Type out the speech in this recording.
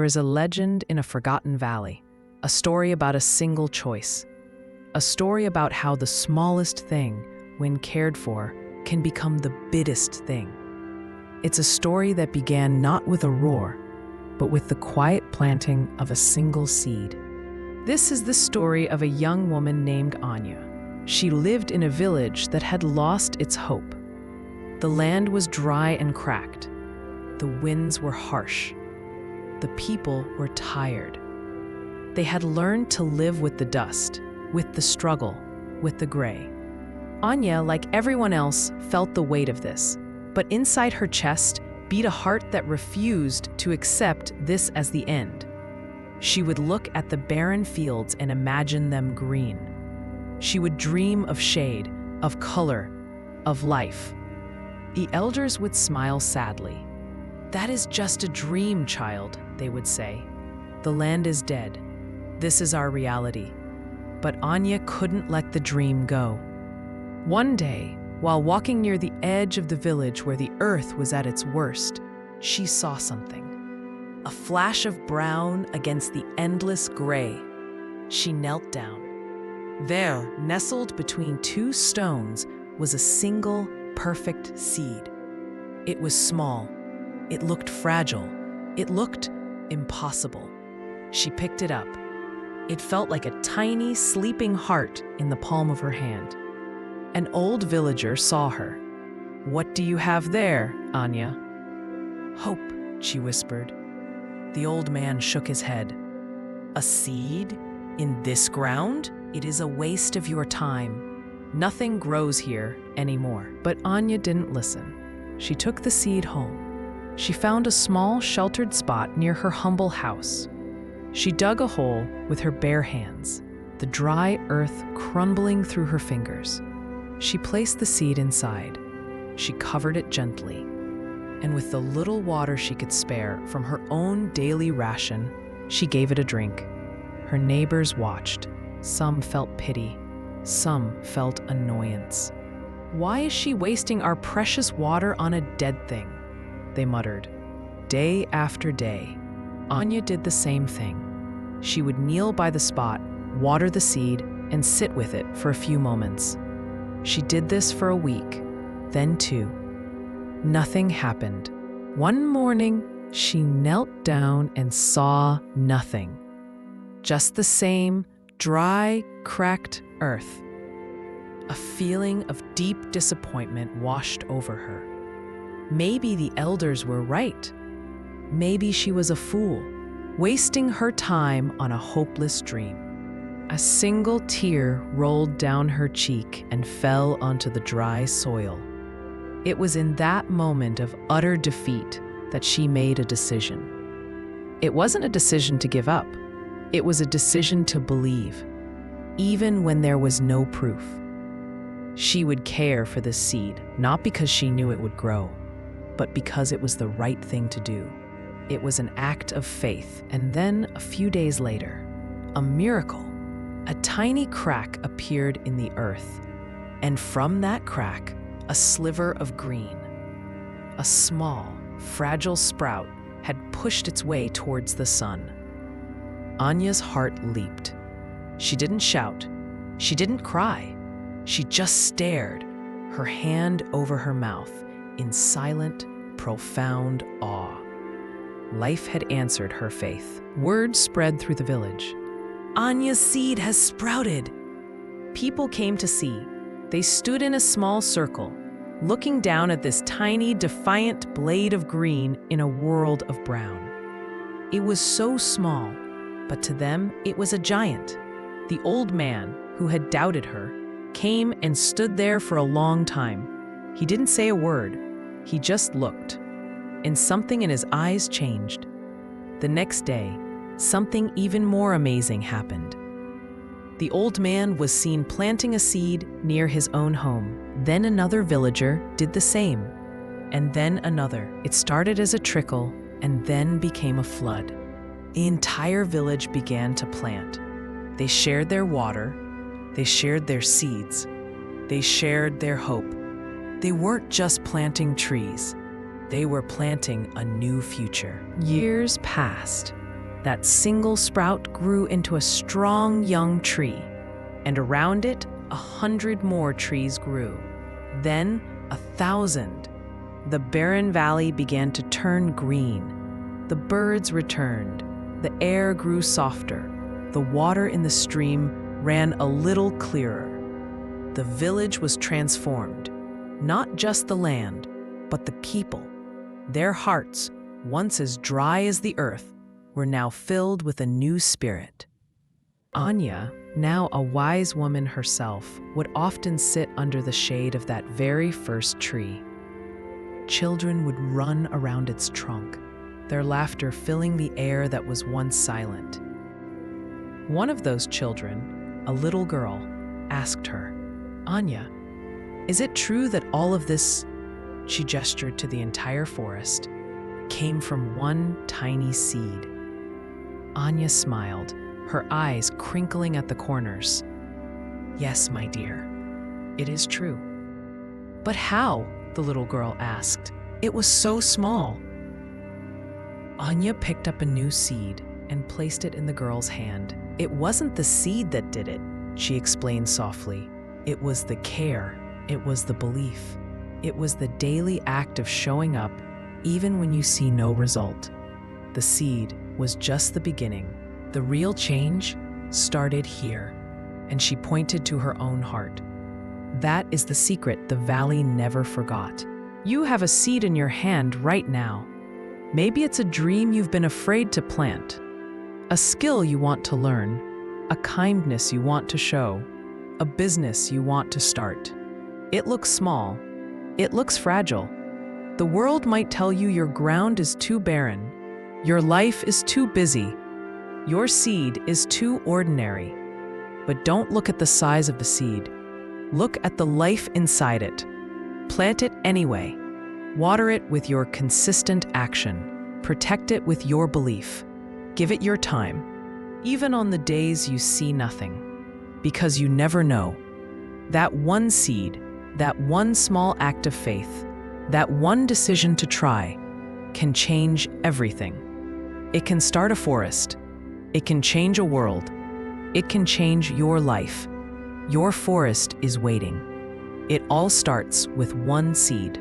There is a legend in a forgotten valley, a story about a single choice, a story about how the smallest thing, when cared for, can become the biggest thing. It's a story that began not with a roar, but with the quiet planting of a single seed. This is the story of a young woman named Anya. She lived in a village that had lost its hope. The land was dry and cracked. The winds were harsh. The people were tired. They had learned to live with the dust, with the struggle, with the gray. Anya, like everyone else, felt the weight of this, but inside her chest beat a heart that refused to accept this as the end. She would look at the barren fields and imagine them green. She would dream of shade, of color, of life. The elders would smile sadly. "That is just a dream, child," they would say. "The land is dead. This is our reality." But Anya couldn't let the dream go. One day, while walking near the edge of the village where the earth was at its worst, she saw something. A flash of brown against the endless gray. She knelt down. There, nestled between two stones, was a single, perfect seed. It was small. It looked fragile. It looked impossible. She picked it up. It felt like a tiny, sleeping heart in the palm of her hand. An old villager saw her. "What do you have there, Anya?" "Hope," she whispered. The old man shook his head. "A seed? In this ground? It is a waste of your time. Nothing grows here anymore." But Anya didn't listen. She took the seed home. She found a small, sheltered spot near her humble house. She dug a hole with her bare hands, the dry earth crumbling through her fingers. She placed the seed inside. She covered it gently, and with the little water she could spare from her own daily ration, she gave it a drink. Her neighbors watched. Some felt pity. Some felt annoyance. "Why is she wasting our precious water on a dead thing?" they muttered. Day after day, Anya did the same thing. She would kneel by the spot, water the seed, and sit with it for a few moments. She did this for a week, then two. Nothing happened. One morning, she knelt down and saw nothing. Just the same dry, cracked earth. A feeling of deep disappointment washed over her. Maybe the elders were right. Maybe she was a fool, wasting her time on a hopeless dream. A single tear rolled down her cheek and fell onto the dry soil. It was in that moment of utter defeat that she made a decision. It wasn't a decision to give up. It was a decision to believe, even when there was no proof. She would care for this seed, not because she knew it would grow, but because it was the right thing to do. It was an act of faith, and then, a few days later, a miracle. A tiny crack appeared in the earth, and from that crack, a sliver of green. A small, fragile sprout had pushed its way towards the sun. Anya's heart leaped. She didn't shout. She didn't cry. She just stared, her hand over her mouth, in silent, profound awe. Life had answered her faith. Word spread through the village. "Anya's seed has sprouted." People came to see. They stood in a small circle, looking down at this tiny, defiant blade of green in a world of brown. It was so small, but to them it was a giant. The old man, who had doubted her, came and stood there for a long time. He didn't say a word. He just looked. And something in his eyes changed. The next day, something even more amazing happened. The old man was seen planting a seed near his own home. Then another villager did the same, and then another. It started as a trickle and then became a flood. The entire village began to plant. They shared their water. They shared their seeds. They shared their hope. They weren't just planting trees. They were planting a new future. Years passed. That single sprout grew into a strong young tree, and around it 100 more trees grew. Then 1,000. The barren valley began to turn green. The birds returned. The air grew softer. The water in the stream ran a little clearer. The village was transformed. Not just the land, but the people. Their hearts, once as dry as the earth, were now filled with a new spirit. Anya, now a wise woman herself, would often sit under the shade of that very first tree. Children would run around its trunk, their laughter filling the air that was once silent. One of those children, a little girl, asked her, "Anya, is it true that all of this," she gestured to the entire forest, "came from one tiny seed?" Anya smiled, her eyes crinkling at the corners. "Yes, my dear, it is true." "But how?" the little girl asked. "It was so small." Anya picked up a new seed and placed it in the girl's hand. "It wasn't the seed that did it," she explained softly. "It was the care. It was the belief. It was the daily act of showing up even when you see no result. The seed was just the beginning. The real change started here." And she pointed to her own heart. "That is the secret the valley never forgot. You have a seed in your hand right now. Maybe it's a dream you've been afraid to plant, a skill you want to learn, a kindness you want to show, a business you want to start. It looks small. It looks fragile. The world might tell you your ground is too barren. Your life is too busy. Your seed is too ordinary. But don't look at the size of the seed. Look at the life inside it. Plant it anyway. Water it with your consistent action. Protect it with your belief. Give it your time, even on the days you see nothing. Because you never know. That one seed, that one small act of faith, that one decision to try, can change everything. It can start a forest. It can change a world. It can change your life. Your forest is waiting. It all starts with one seed.